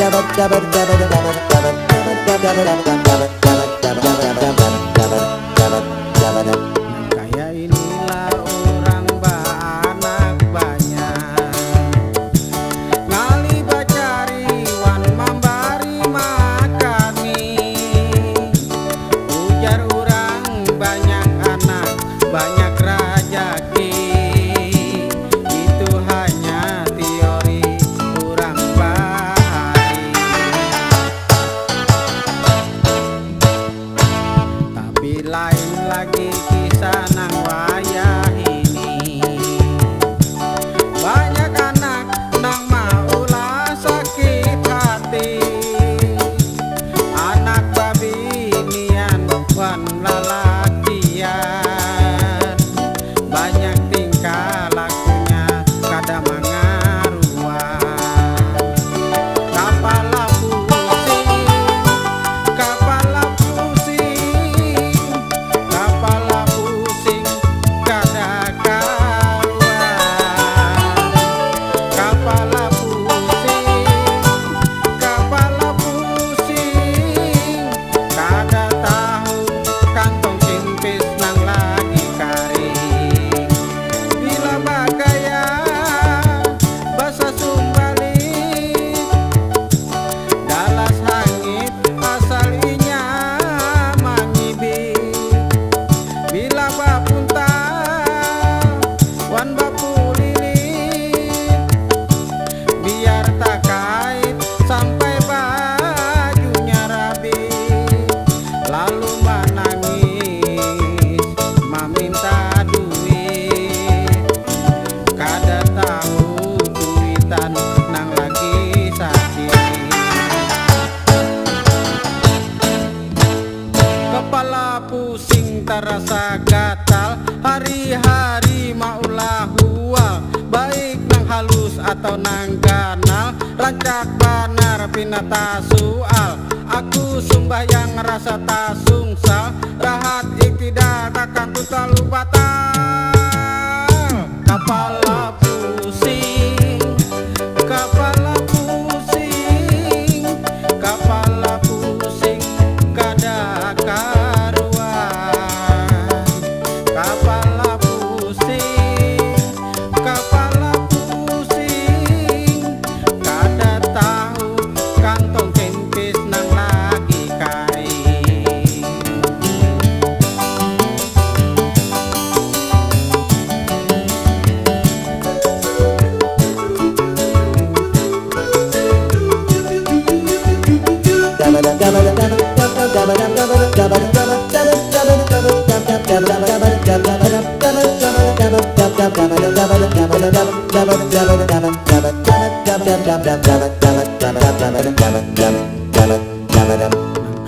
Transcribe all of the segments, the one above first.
Kayak inilah orang beranak banyak, ngali bacari wan membari makani. Ujar orang banyak anak banyak rajaki, itu hanya teori orang bahari. Tapi lain lagi kisah nang wayah ini, banyak anak nang maulah sakit hati. Anak babi nian wan lalakian, banyak tingkah lakunya kada mengaruan. Kepala pusing, kepala pusing, kepala pusing kada karuan. Kepala pusing, kepala pusing, kada tahu kantong simpis nang lagi kering. Bila bagaya basa sumbalik, dalas hangit asal inya mangibik. Bila bapunta wan bapu lilit, biar tak kait sampai bajunya rabi. Lalu menangis meminta duit, kada tahu duitan nang lagi sakit. Kepala pusing terasa gatal, hari-hari maulah hual, baik nang halus atau nang ganal. Rancak banar pinata soal, aku sumbayang rasa tak sungsal, rahat iktidar takkan ku terlalu batal. Kepala pusing, kepala pusing, kepala pusing kada karuan. Kepala pusing, kepala pusing, kada tahu kantong kempis nang lagi kering.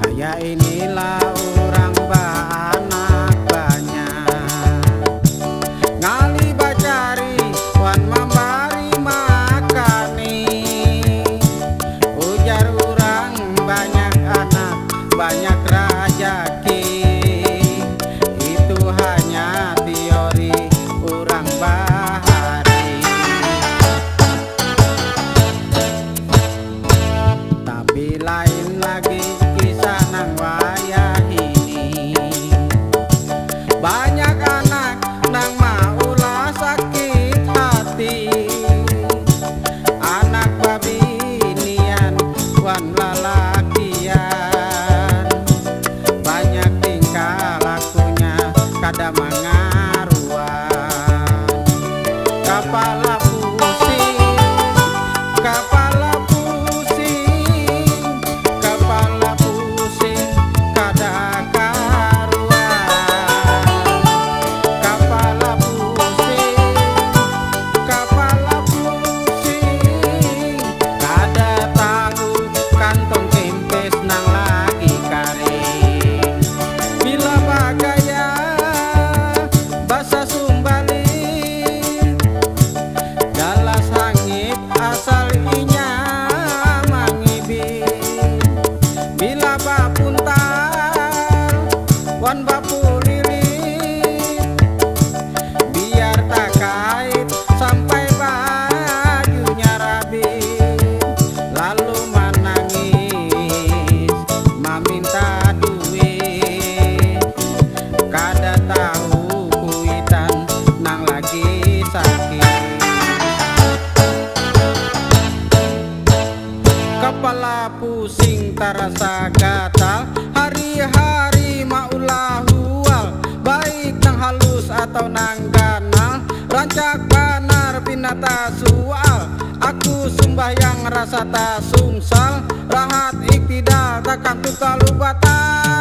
Kayak inilah orang beranak banyak, ngali bacari wan membari makani. Ujar orang banyak anak banyak rajaki, itu hanya teori orang bahari. Tapi lain lagi kisah nang wayah kepala pusing tarasa gatal, hari-hari maulah hual, baik nang halus atau nang ganal, rancak banar pinata soal, aku sembahyang rasa tak sungsal, rahat iktidal takkan tukal lubatan.